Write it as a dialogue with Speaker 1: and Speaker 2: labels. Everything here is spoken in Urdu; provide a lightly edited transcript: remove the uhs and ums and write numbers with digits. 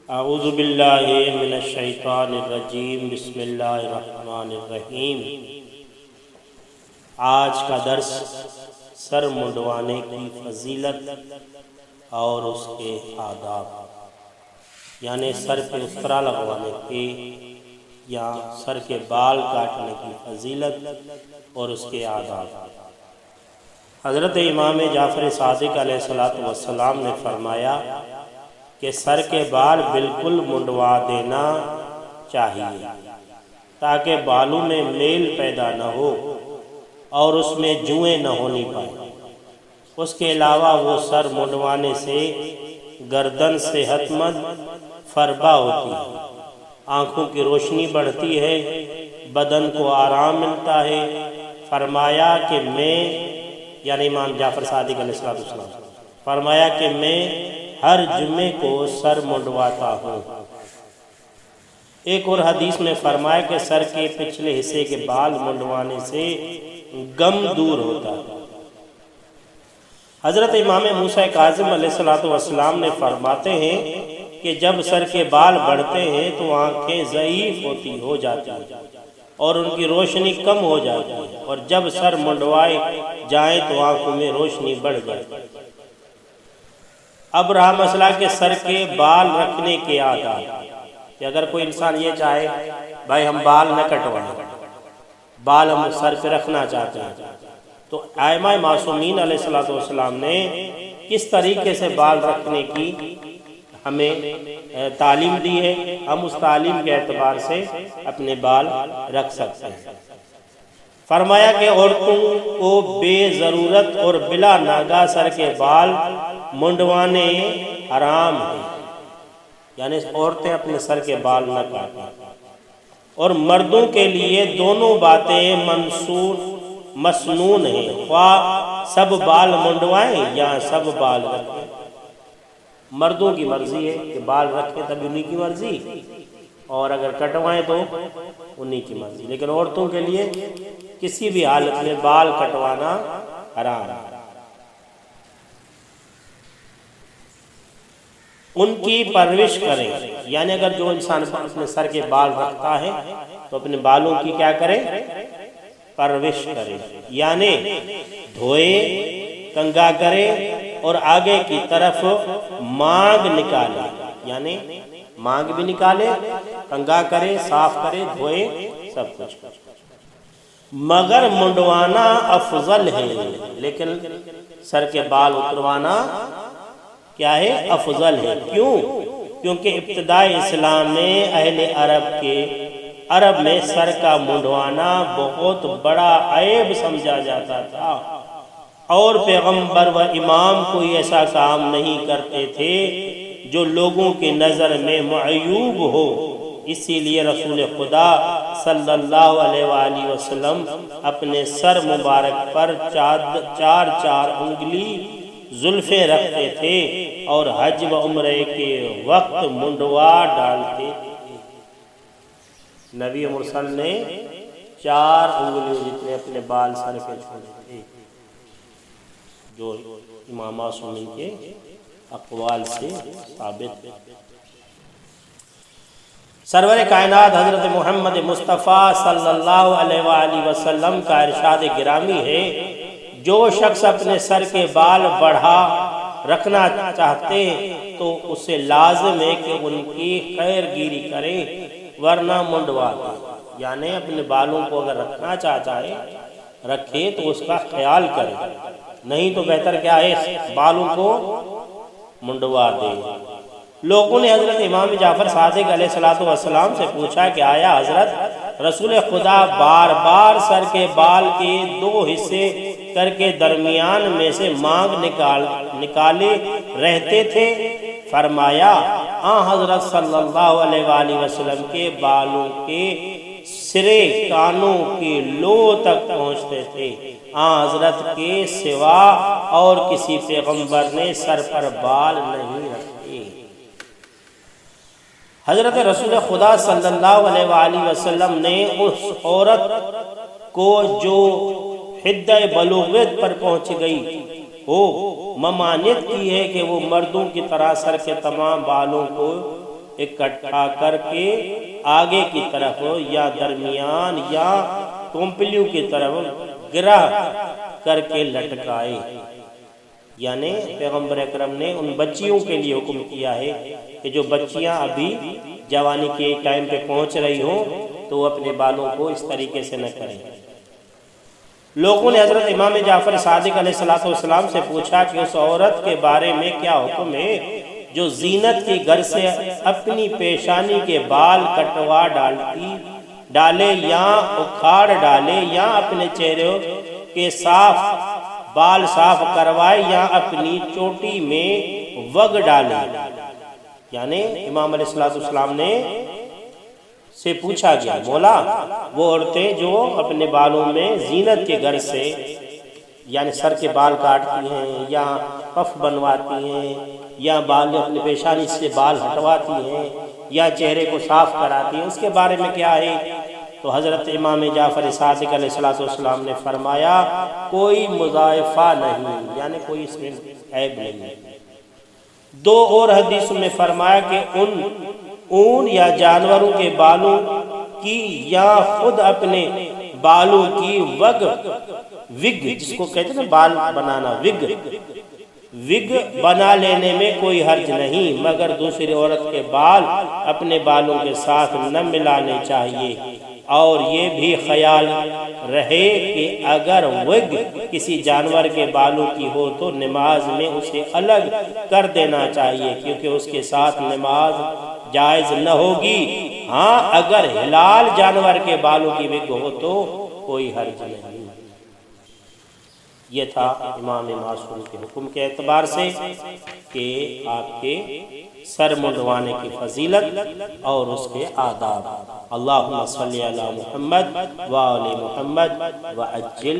Speaker 1: اعوذ باللہ من الشیطان الرجیم، بسم اللہ الرحمن الرحیم۔ آج کا درس سر منڈوانے کی فضیلت اور اس کے آداب، یعنی سر پہ استرا لگوانے کے یا سر کے بال کاٹنے کی فضیلت اور اس کے آداب۔ حضرت امام جعفر صادق علیہ السلام نے فرمایا کہ سر کے بال بالکل منڈوا دینا چاہیے تاکہ بالوں میں میل پیدا نہ ہو اور اس میں جوئیں نہ ہونی پائیں۔ اس کے علاوہ وہ سر منڈوانے سے گردن صحت مند فربہ ہوتی ہے، آنکھوں کی روشنی بڑھتی ہے، بدن کو آرام ملتا ہے۔ فرمایا کہ میں، یعنی امام جعفر صادق علیہ السلام فرمایا کہ میں ہر جمعے کو سر منڈواتا ہوں۔ ایک اور حدیث میں فرمایا کہ سر کے پچھلے حصے کے بال منڈوانے سے غم دور ہوتا ہے۔ حضرت امام موسیٰ کاظم علیہ السلام نے فرماتے ہیں کہ جب سر کے بال بڑھتے ہیں تو آنکھیں ضعیف ہو جاتی ہیں اور ان کی روشنی کم ہو جاتی ہے، اور جب سر منڈوائے جائیں تو آنکھوں میں روشنی بڑھ جاتی ہے۔ اب رہا مسئلہ کہ سر کے بال رکھنے کے آداب، کہ اگر کوئی انسان یہ چاہے بھائی ہم بال نہ کٹوائیں، بال ہم سر پہ رکھنا چاہتے ہیں، تو ائمہ معصومین علیہ السلام نے کس طریقے سے بال رکھنے کی ہمیں تعلیم دی ہے، ہم اس تعلیم کے اعتبار سے اپنے بال رکھ سکتے ہیں۔ فرمایا کہ عورتوں کو بے ضرورت اور بلا ناگہ سر کے بال منڈوانے حرام ہیں، یعنی عورتیں اپنے سر کے بال نہ کاٹیں، اور مردوں کے لیے دونوں باتیں مسنون ہیں، خواہ سب بال منڈوائیں یا سب بال رکھیں۔ مردوں کی مرضی ہے کہ بال رکھیں تب انہی کی مرضی، اور اگر کٹوائیں تو انہی کی مرضی، لیکن عورتوں کے لیے کسی بھی حالت میں بال کٹوانا حرام ہے۔ ان کی پرورش کریں، یعنی اگر جو انسان اپنے سر کے بال رکھتا ہے تو اپنے بالوں کی کیا کرے؟ پرورش کرے، یعنی دھوئے، کنگا کرے اور آگے کی طرف مانگ نکالے، یعنی مانگ بھی نکالے، کنگا کرے، صاف کرے، دھوئے، سب کچھ کرے۔ مگر منڈوانا افضل ہے، لیکن سر کے بال اتروانا کیا ہے؟ افضل ہے۔ کیوں؟ کیونکہ ابتدائی اسلام میں عرب میں سر کا منڈوانا بہت بڑا عیب سمجھا جاتا تھا، اور پیغمبر و امام کوئی ایسا کام نہیں کرتے تھے جو لوگوں کی نظر میں معیوب ہو۔ اسی لیے رسول خدا صلی اللہ علیہ وآلہ وسلم اپنے سر مبارک پر چار انگلی زلفیں رکھتے تھے اور حج و عمرے کے وقت منڈوا ڈالتے تھے۔ نبی مرسل نے 4 انگلیوں جتنے اپنے بال سر پہ چھوڑے تھے، جو امام معصومین کے اقوال سے ثابت ہے۔ سرور کائنات حضرت محمد مصطفیٰ صلی اللہ علیہ وآلہ وسلم کا ارشاد گرامی ہے، جو شخص اپنے سر کے بال بڑھا رکھنا چاہتے تو اسے لازم ہے کہ ان کی خیر گیری کرے، ورنہ منڈوا دے، یعنی اپنے بالوں کو اگر رکھنا چاہتا ہے رکھے تو اس کا خیال کرے، نہیں تو بہتر کیا ہے؟ بالوں کو منڈوا دے۔ لوگوں نے حضرت امام جعفر صادق علیہ السلام سے پوچھا کہ آیا حضرت رسول خدا بار بار سر کے بال کے 2 حصے کر کے درمیان میں سے مانگ نکالے رہتے تھے؟ فرمایا حضرت صلی اللہ علیہ وآلہ وسلم کے بالوں کے سرے کانوں کی لو تک پہنچتے تھے، حضرت کے سوا اور کسی پیغمبر نے سر پر بال نہیں رکھے۔ حضرت رسول خدا صلی اللہ علیہ وآلہ وسلم نے اس عورت کو جو حد بلوغت پر پہنچ گئی ہو ممانعت کی ہے کہ وہ مردوں کی طرح سر کے تمام بالوں کو اکٹھا کر کے آگے کی طرف یا درمیان یا ٹومپلیوں کی طرف گرہ کر کے لٹکائے۔ یعنی پیغمبر اکرم نے ان بچیوں کے لیے حکم کیا ہے کہ جو بچیاں ابھی جوانی کے ٹائم پہ پہنچ رہی ہوں تو وہ اپنے بالوں کو اس طریقے سے نہ کریں۔ لوگوں نے حضرت امام جعفر صادق علیہ السلام سے پوچھا کہ اس عورت کے بارے میں کیا حکم ہے جو زینت کی غرض سے اپنی پیشانی کے بال کٹوا ڈالے یا اکھاڑ ڈالے یا اپنے چہرے کے بال صاف کروائے یا اپنی چوٹی میں وگ ڈالے۔ یعنی امام علیہ السلام نے سے پوچھا گیا مولا وہ عورتیں جو اپنے بالوں میں زینت کے غرض سے یعنی سر کے بال کاٹتی ہیں یا پف بنواتی ہیں یا بال اپنی پیشانی سے بال ہٹواتی ہیں یا چہرے کو صاف کراتی ہیں، اس کے بارے میں کیا ہے؟ تو حضرت امام جعفر صادق علیہ السلام نے فرمایا کوئی مضاعفہ نہیں، یعنی کوئی اس میں عیب نہیں۔ دو اور حدیثوں میں فرمایا کہ اون یا جانوروں کے بالوں کی یا خود اپنے بالوں کی وگ جس کو کہتے ہیں نا بال بنانا، وگ بنا لینے میں کوئی حرج نہیں، مگر دوسری عورت کے بال اپنے بالوں کے ساتھ نہ ملانے چاہیے۔ اور یہ بھی خیال رہے کہ اگر وگ کسی جانور کے بالوں کی ہو تو نماز میں اسے الگ کر دینا چاہیے، کیونکہ اس کے ساتھ نماز جائز نہ ہوگی۔ ہاں اگر حلال جانور کے بالوں کی وگ ہو تو کوئی حرج نہیں۔ یہ تھا امام معصوم کے حکم کے اعتبار سے کہ آپ کے سر منڈوانے کی فضیلت اور اس کے آداب۔ اللہم صلی علی محمد و آل محمد وعجل